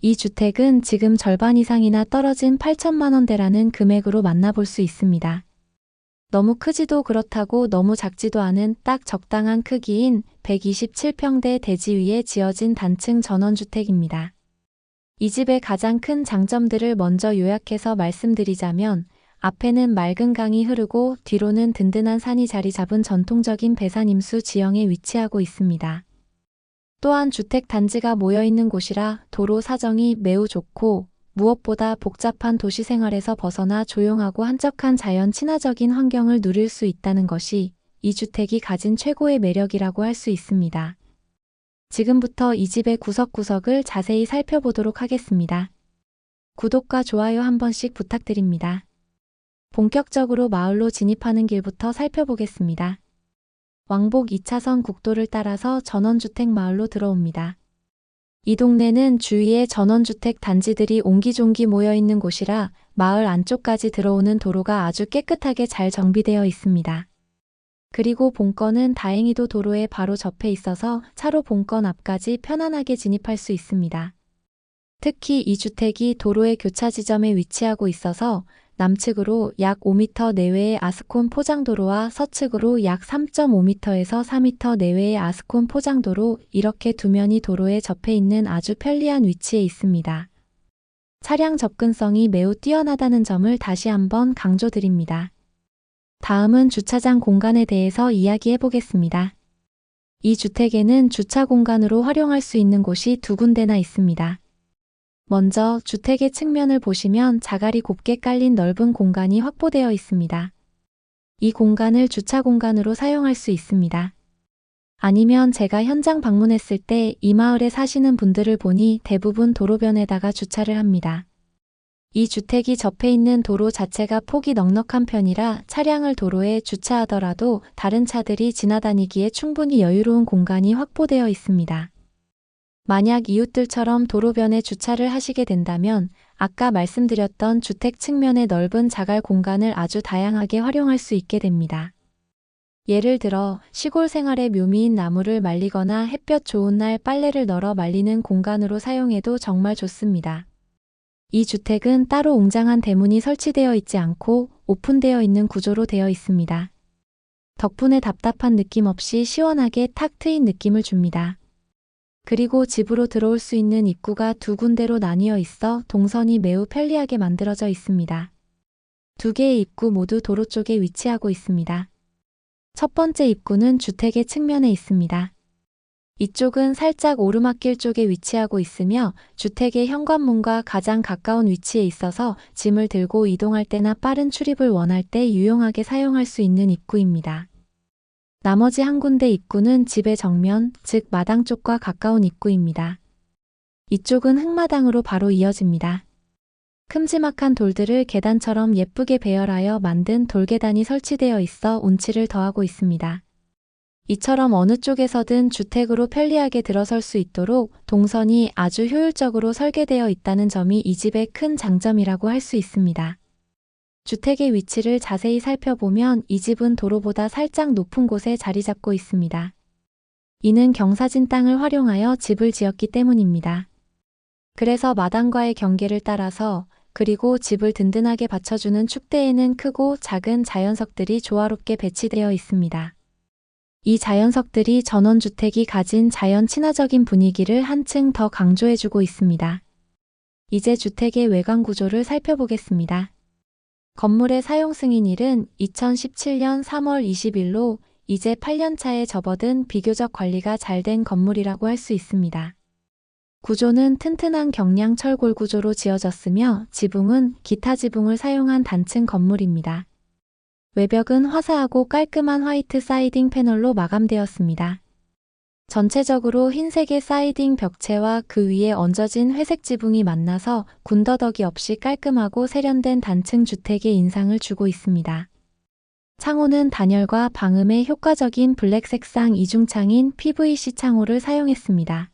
이 주택은 지금 절반 이상이나 떨어진 8천만 원대라는 금액으로 만나볼 수 있습니다. 너무 크지도 그렇다고 너무 작지도 않은 딱 적당한 크기인 127평대 대지 위에 지어진 단층 전원주택입니다. 이 집의 가장 큰 장점들을 먼저 요약해서 말씀드리자면 앞에는 맑은 강이 흐르고 뒤로는 든든한 산이 자리 잡은 전통적인 배산임수 지형에 위치하고 있습니다. 또한 주택 단지가 모여있는 곳이라 도로 사정이 매우 좋고 무엇보다 복잡한 도시 생활에서 벗어나 조용하고 한적한 자연 친화적인 환경을 누릴 수 있다는 것이 이 주택이 가진 최고의 매력이라고 할 수 있습니다. 지금부터 이 집의 구석구석을 자세히 살펴보도록 하겠습니다. 구독과 좋아요 한 번씩 부탁드립니다. 본격적으로 마을로 진입하는 길부터 살펴보겠습니다. 왕복 2차선 국도를 따라서 전원주택 마을로 들어옵니다. 이 동네는 주위에 전원주택 단지들이 옹기종기 모여있는 곳이라 마을 안쪽까지 들어오는 도로가 아주 깨끗하게 잘 정비되어 있습니다. 그리고 본건은 다행히도 도로에 바로 접해 있어서 차로 본건 앞까지 편안하게 진입할 수 있습니다. 특히 이 주택이 도로의 교차 지점에 위치하고 있어서 남측으로 약 5m 내외의 아스콘 포장도로와 서측으로 약 3.5m에서 4m 내외의 아스콘 포장도로 이렇게 두 면이 도로에 접해 있는 아주 편리한 위치에 있습니다. 차량 접근성이 매우 뛰어나다는 점을 다시 한번 강조드립니다. 다음은 주차장 공간에 대해서 이야기해 보겠습니다. 이 주택에는 주차 공간으로 활용할 수 있는 곳이 두 군데나 있습니다. 먼저 주택의 측면을 보시면 자갈이 곱게 깔린 넓은 공간이 확보되어 있습니다. 이 공간을 주차 공간으로 사용할 수 있습니다. 아니면 제가 현장 방문했을 때 이 마을에 사시는 분들을 보니 대부분 도로변에다가 주차를 합니다. 이 주택이 접해 있는 도로 자체가 폭이 넉넉한 편이라 차량을 도로에 주차하더라도 다른 차들이 지나다니기에 충분히 여유로운 공간이 확보되어 있습니다. 만약 이웃들처럼 도로변에 주차를 하시게 된다면 아까 말씀드렸던 주택 측면의 넓은 자갈 공간을 아주 다양하게 활용할 수 있게 됩니다. 예를 들어 시골 생활에 묘미인 나무를 말리거나 햇볕 좋은 날 빨래를 널어 말리는 공간으로 사용해도 정말 좋습니다. 이 주택은 따로 웅장한 대문이 설치되어 있지 않고 오픈되어 있는 구조로 되어 있습니다. 덕분에 답답한 느낌 없이 시원하게 탁 트인 느낌을 줍니다. 그리고 집으로 들어올 수 있는 입구가 두 군데로 나뉘어 있어 동선이 매우 편리하게 만들어져 있습니다. 두 개의 입구 모두 도로 쪽에 위치하고 있습니다. 첫 번째 입구는 주택의 측면에 있습니다. 이쪽은 살짝 오르막길 쪽에 위치하고 있으며 주택의 현관문과 가장 가까운 위치에 있어서 짐을 들고 이동할 때나 빠른 출입을 원할 때 유용하게 사용할 수 있는 입구입니다. 나머지 한 군데 입구는 집의 정면, 즉 마당 쪽과 가까운 입구입니다. 이쪽은 흙마당으로 바로 이어집니다. 큼지막한 돌들을 계단처럼 예쁘게 배열하여 만든 돌계단이 설치되어 있어 운치를 더하고 있습니다. 이처럼 어느 쪽에서든 주택으로 편리하게 들어설 수 있도록 동선이 아주 효율적으로 설계되어 있다는 점이 이 집의 큰 장점이라고 할 수 있습니다. 주택의 위치를 자세히 살펴보면 이 집은 도로보다 살짝 높은 곳에 자리 잡고 있습니다. 이는 경사진 땅을 활용하여 집을 지었기 때문입니다. 그래서 마당과의 경계를 따라서 그리고 집을 든든하게 받쳐주는 축대에는 크고 작은 자연석들이 조화롭게 배치되어 있습니다. 이 자연석들이 전원주택이 가진 자연 친화적인 분위기를 한층 더 강조해주고 있습니다. 이제 주택의 외관 구조를 살펴보겠습니다. 건물의 사용 승인일은 2017년 3월 20일로 이제 8년차에 접어든 비교적 관리가 잘 된 건물이라고 할 수 있습니다. 구조는 튼튼한 경량 철골 구조로 지어졌으며 지붕은 기타 지붕을 사용한 단층 건물입니다. 외벽은 화사하고 깔끔한 화이트 사이딩 패널로 마감되었습니다. 전체적으로 흰색의 사이딩 벽체와 그 위에 얹어진 회색 지붕이 만나서 군더더기 없이 깔끔하고 세련된 단층 주택의 인상을 주고 있습니다. 창호는 단열과 방음에 효과적인 블랙 색상 이중창인 PVC 창호를 사용했습니다.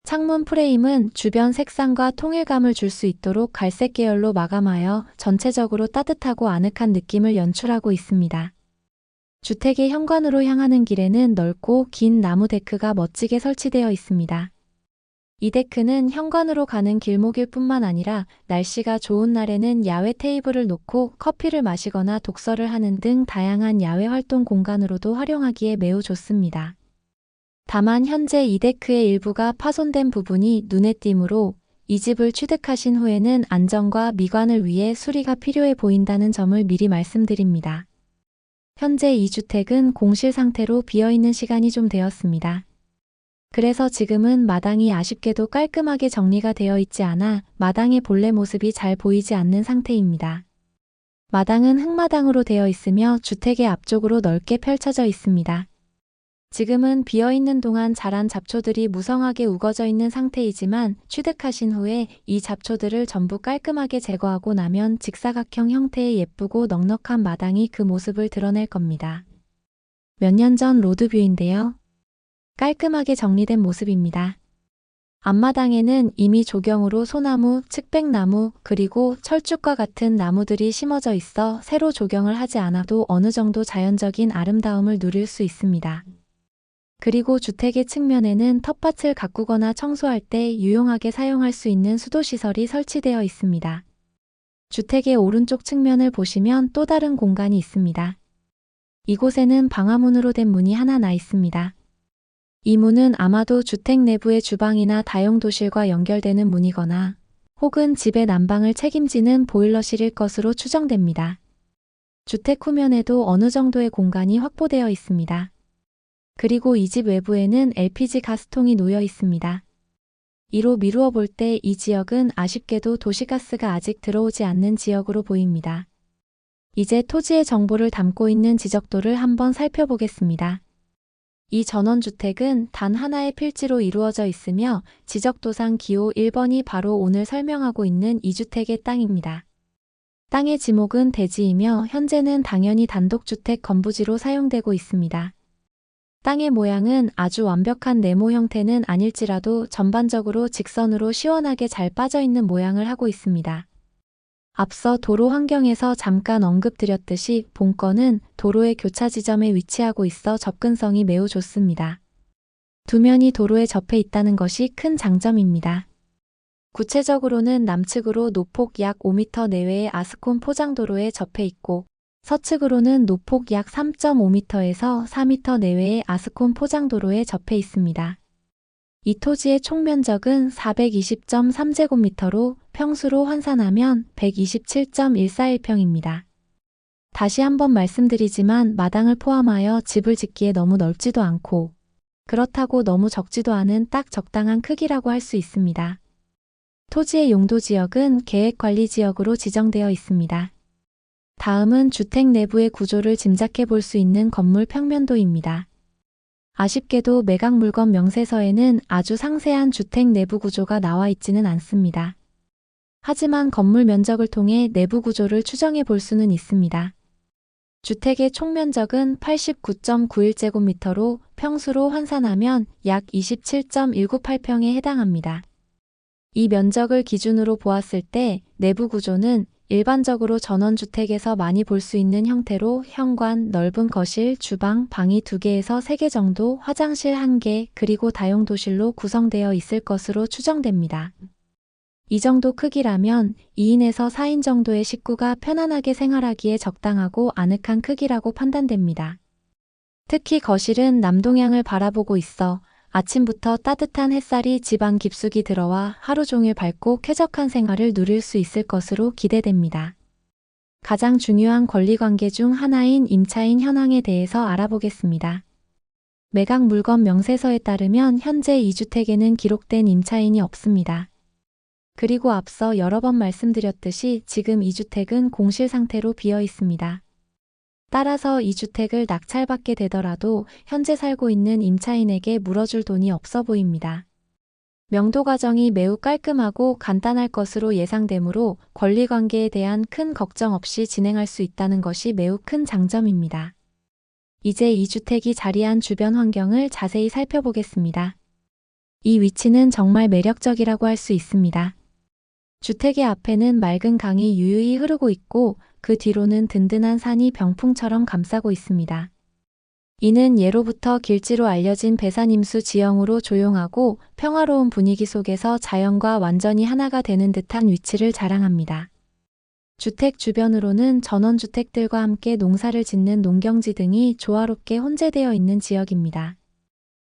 창문 프레임은 주변 색상과 통일감을 줄 수 있도록 갈색 계열로 마감하여 전체적으로 따뜻하고 아늑한 느낌을 연출하고 있습니다. 주택의 현관으로 향하는 길에는 넓고 긴 나무 데크가 멋지게 설치되어 있습니다. 이 데크는 현관으로 가는 길목일 뿐만 아니라 날씨가 좋은 날에는 야외 테이블을 놓고 커피를 마시거나 독서를 하는 등 다양한 야외 활동 공간으로도 활용하기에 매우 좋습니다. 다만 현재 이 데크의 일부가 파손된 부분이 눈에 띄므로 이 집을 취득하신 후에는 안전과 미관을 위해 수리가 필요해 보인다는 점을 미리 말씀드립니다. 현재 이 주택은 공실 상태로 비어있는 시간이 좀 되었습니다. 그래서 지금은 마당이 아쉽게도 깔끔하게 정리가 되어 있지 않아 마당의 본래 모습이 잘 보이지 않는 상태입니다. 마당은 흙마당으로 되어 있으며 주택의 앞쪽으로 넓게 펼쳐져 있습니다. 지금은 비어있는 동안 자란 잡초들이 무성하게 우거져 있는 상태이지만 취득하신 후에 이 잡초들을 전부 깔끔하게 제거하고 나면 직사각형 형태의 예쁘고 넉넉한 마당이 그 모습을 드러낼 겁니다. 몇 년 전 로드뷰인데요. 깔끔하게 정리된 모습입니다. 앞마당에는 이미 조경으로 소나무, 측백나무, 그리고 철쭉과 같은 나무들이 심어져 있어 새로 조경을 하지 않아도 어느 정도 자연적인 아름다움을 누릴 수 있습니다. 그리고 주택의 측면에는 텃밭을 가꾸거나 청소할 때 유용하게 사용할 수 있는 수도시설이 설치되어 있습니다. 주택의 오른쪽 측면을 보시면 또 다른 공간이 있습니다. 이곳에는 방화문으로 된 문이 하나 나 있습니다. 이 문은 아마도 주택 내부의 주방이나 다용도실과 연결되는 문이거나 혹은 집의 난방을 책임지는 보일러실일 것으로 추정됩니다. 주택 후면에도 어느 정도의 공간이 확보되어 있습니다. 그리고 이 집 외부에는 LPG 가스통이 놓여 있습니다. 이로 미루어 볼 때 이 지역은 아쉽게도 도시가스가 아직 들어오지 않는 지역으로 보입니다. 이제 토지의 정보를 담고 있는 지적도를 한번 살펴보겠습니다. 이 전원주택은 단 하나의 필지로 이루어져 있으며 지적도상 기호 1번이 바로 오늘 설명하고 있는 이 주택의 땅입니다. 땅의 지목은 대지이며 현재는 당연히 단독주택 건부지로 사용되고 있습니다. 땅의 모양은 아주 완벽한 네모 형태는 아닐지라도 전반적으로 직선으로 시원하게 잘 빠져있는 모양을 하고 있습니다. 앞서 도로 환경에서 잠깐 언급드렸듯이 본건은 도로의 교차 지점에 위치하고 있어 접근성이 매우 좋습니다. 두 면이 도로에 접해 있다는 것이 큰 장점입니다. 구체적으로는 남측으로 노폭 약 5m 내외의 아스콘 포장도로에 접해 있고 서측으로는 노폭 약 3.5m에서 4m 내외의 아스콘 포장도로에 접해 있습니다. 이 토지의 총면적은 420.3제곱미터로 평수로 환산하면 127.141평입니다. 다시 한번 말씀드리지만 마당을 포함하여 집을 짓기에 너무 넓지도 않고 그렇다고 너무 적지도 않은 딱 적당한 크기라고 할 수 있습니다. 토지의 용도 지역은 계획관리지역으로 지정되어 있습니다. 다음은 주택 내부의 구조를 짐작해 볼 수 있는 건물 평면도입니다. 아쉽게도 매각물건 명세서에는 아주 상세한 주택 내부 구조가 나와 있지는 않습니다. 하지만 건물 면적을 통해 내부 구조를 추정해 볼 수는 있습니다. 주택의 총면적은 89.91제곱미터로 평수로 환산하면 약 27.198평에 해당합니다. 이 면적을 기준으로 보았을 때 내부 구조는 일반적으로 전원주택에서 많이 볼 수 있는 형태로 현관, 넓은 거실, 주방, 방이 2개에서 3개 정도, 화장실 1개, 그리고 다용도실로 구성되어 있을 것으로 추정됩니다. 이 정도 크기라면 2인에서 4인 정도의 식구가 편안하게 생활하기에 적당하고 아늑한 크기라고 판단됩니다. 특히 거실은 남동향을 바라보고 있어 아침부터 따뜻한 햇살이 집 안 깊숙이 들어와 하루 종일 밝고 쾌적한 생활을 누릴 수 있을 것으로 기대됩니다. 가장 중요한 권리관계 중 하나인 임차인 현황에 대해서 알아보겠습니다. 매각 물건 명세서에 따르면 현재 이 주택에는 기록된 임차인이 없습니다. 그리고 앞서 여러 번 말씀드렸듯이 지금 이 주택은 공실 상태로 비어 있습니다. 따라서 이 주택을 낙찰받게 되더라도 현재 살고 있는 임차인에게 물어줄 돈이 없어 보입니다. 명도 과정이 매우 깔끔하고 간단할 것으로 예상되므로 권리관계에 대한 큰 걱정 없이 진행할 수 있다는 것이 매우 큰 장점입니다. 이제 이 주택이 자리한 주변 환경을 자세히 살펴보겠습니다. 이 위치는 정말 매력적이라고 할 수 있습니다. 주택의 앞에는 맑은 강이 유유히 흐르고 있고 그 뒤로는 든든한 산이 병풍처럼 감싸고 있습니다. 이는 예로부터 길지로 알려진 배산임수 지형으로 조용하고 평화로운 분위기 속에서 자연과 완전히 하나가 되는 듯한 위치를 자랑합니다. 주택 주변으로는 전원주택들과 함께 농사를 짓는 농경지 등이 조화롭게 혼재되어 있는 지역입니다.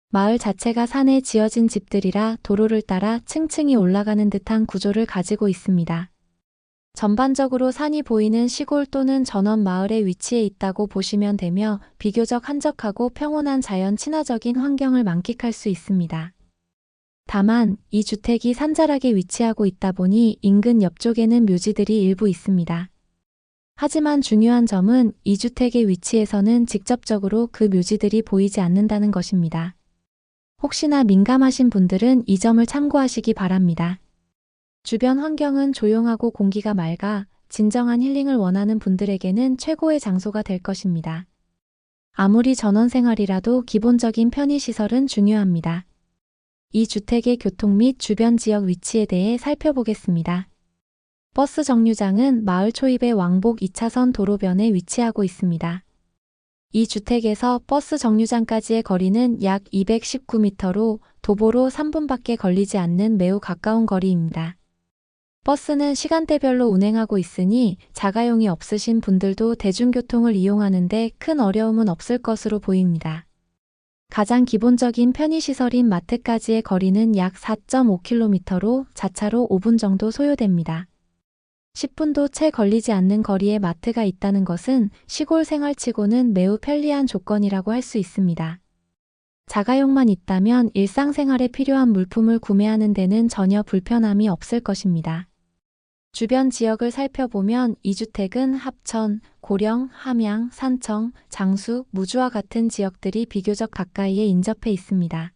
마을 자체가 산에 지어진 집들이라 도로를 따라 층층이 올라가는 듯한 구조를 가지고 있습니다. 전반적으로 산이 보이는 시골 또는 전원 마을에 위치해 있다고 보시면 되며 비교적 한적하고 평온한 자연 친화적인 환경을 만끽할 수 있습니다. 다만 이 주택이 산자락에 위치하고 있다 보니 인근 옆쪽에는 묘지들이 일부 있습니다. 하지만 중요한 점은 이 주택의 위치에서는 직접적으로 그 묘지들이 보이지 않는다는 것입니다. 혹시나 민감하신 분들은 이 점을 참고하시기 바랍니다. 주변 환경은 조용하고 공기가 맑아 진정한 힐링을 원하는 분들에게는 최고의 장소가 될 것입니다. 아무리 전원 생활이라도 기본적인 편의시설은 중요합니다. 이 주택의 교통 및 주변 지역 위치에 대해 살펴보겠습니다. 버스 정류장은 마을 초입의 왕복 2차선 도로변에 위치하고 있습니다. 이 주택에서 버스 정류장까지의 거리는 약 219m로 도보로 3분밖에 걸리지 않는 매우 가까운 거리입니다. 버스는 시간대별로 운행하고 있으니 자가용이 없으신 분들도 대중교통을 이용하는 데 큰 어려움은 없을 것으로 보입니다. 가장 기본적인 편의시설인 마트까지의 거리는 약 4.5km로 자차로 5분 정도 소요됩니다. 10분도 채 걸리지 않는 거리에 마트가 있다는 것은 시골 생활치고는 매우 편리한 조건이라고 할 수 있습니다. 자가용만 있다면 일상생활에 필요한 물품을 구매하는 데는 전혀 불편함이 없을 것입니다. 주변 지역을 살펴보면 이 주택은 합천, 고령, 함양, 산청, 장수, 무주와 같은 지역들이 비교적 가까이에 인접해 있습니다.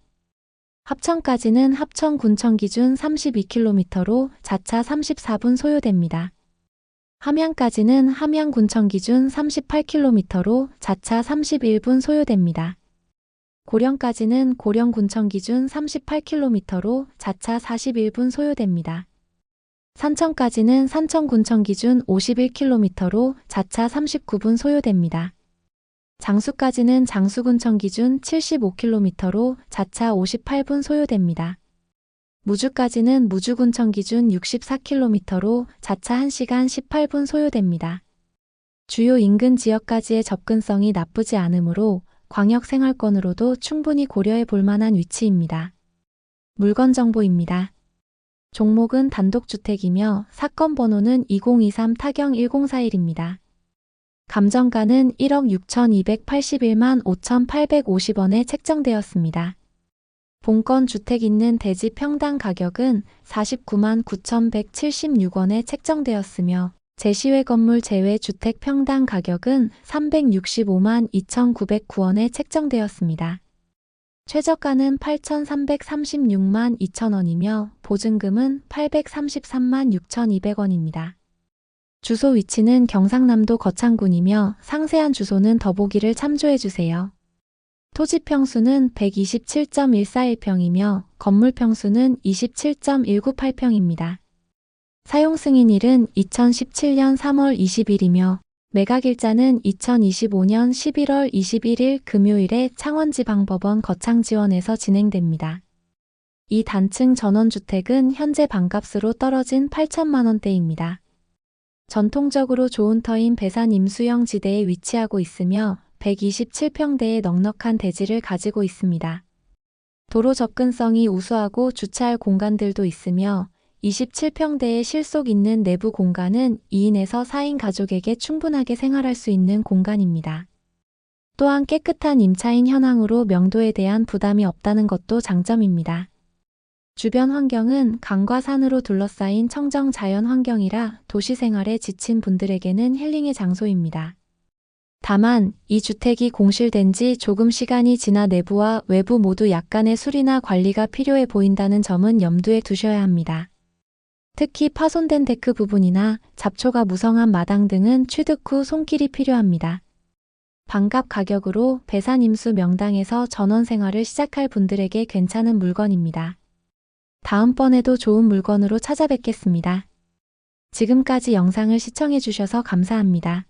합천까지는 합천군청 기준 32km로 자차 34분 소요됩니다. 함양까지는 함양군청 기준 38km로 자차 31분 소요됩니다. 고령까지는 고령군청 기준 38km로 자차 41분 소요됩니다. 산청까지는 산청군청 기준 51km로 자차 39분 소요됩니다. 장수까지는 장수군청 기준 75km로 자차 58분 소요됩니다. 무주까지는 무주군청 기준 64km로 자차 1시간 18분 소요됩니다. 주요 인근 지역까지의 접근성이 나쁘지 않으므로 광역생활권으로도 충분히 고려해 볼 만한 위치입니다. 물건 정보입니다. 종목은 단독주택이며 사건 번호는 2023 타경 1041입니다. 감정가는 1억 6,281만 5,850원에 책정되었습니다. 본건 주택 있는 대지 평당 가격은 49만 9,176원에 책정되었으며 제시외 건물 제외 주택 평당 가격은 365만 2,909원에 책정되었습니다. 최저가는 8,336만 2천원이며 보증금은 833만 6,200원입니다. 주소 위치는 경상남도 거창군이며 상세한 주소는 더보기를 참조해주세요. 토지 평수는 127.141평이며 건물 평수는 27.198평입니다. 사용 승인일은 2017년 3월 20일이며 매각일자는 2025년 11월 21일 금요일에 창원지방법원 거창지원에서 진행됩니다. 이 단층 전원주택은 현재 반값으로 떨어진 8천만원대입니다. 전통적으로 좋은 터인 배산 임수형 지대에 위치하고 있으며 127평대의 넉넉한 대지를 가지고 있습니다. 도로 접근성이 우수하고 주차할 공간들도 있으며 27평대의 실속 있는 내부 공간은 2인에서 4인 가족에게 충분하게 생활할 수 있는 공간입니다. 또한 깨끗한 임차인 현황으로 명도에 대한 부담이 없다는 것도 장점입니다. 주변 환경은 강과 산으로 둘러싸인 청정 자연 환경이라 도시 생활에 지친 분들에게는 힐링의 장소입니다. 다만 이 주택이 공실된 지 조금 시간이 지나 내부와 외부 모두 약간의 수리나 관리가 필요해 보인다는 점은 염두에 두셔야 합니다. 특히 파손된 데크 부분이나 잡초가 무성한 마당 등은 취득 후 손길이 필요합니다. 반값 가격으로 배산 임수 명당에서 전원 생활을 시작할 분들에게 괜찮은 물건입니다. 다음번에도 좋은 물건으로 찾아뵙겠습니다. 지금까지 영상을 시청해 주셔서 감사합니다.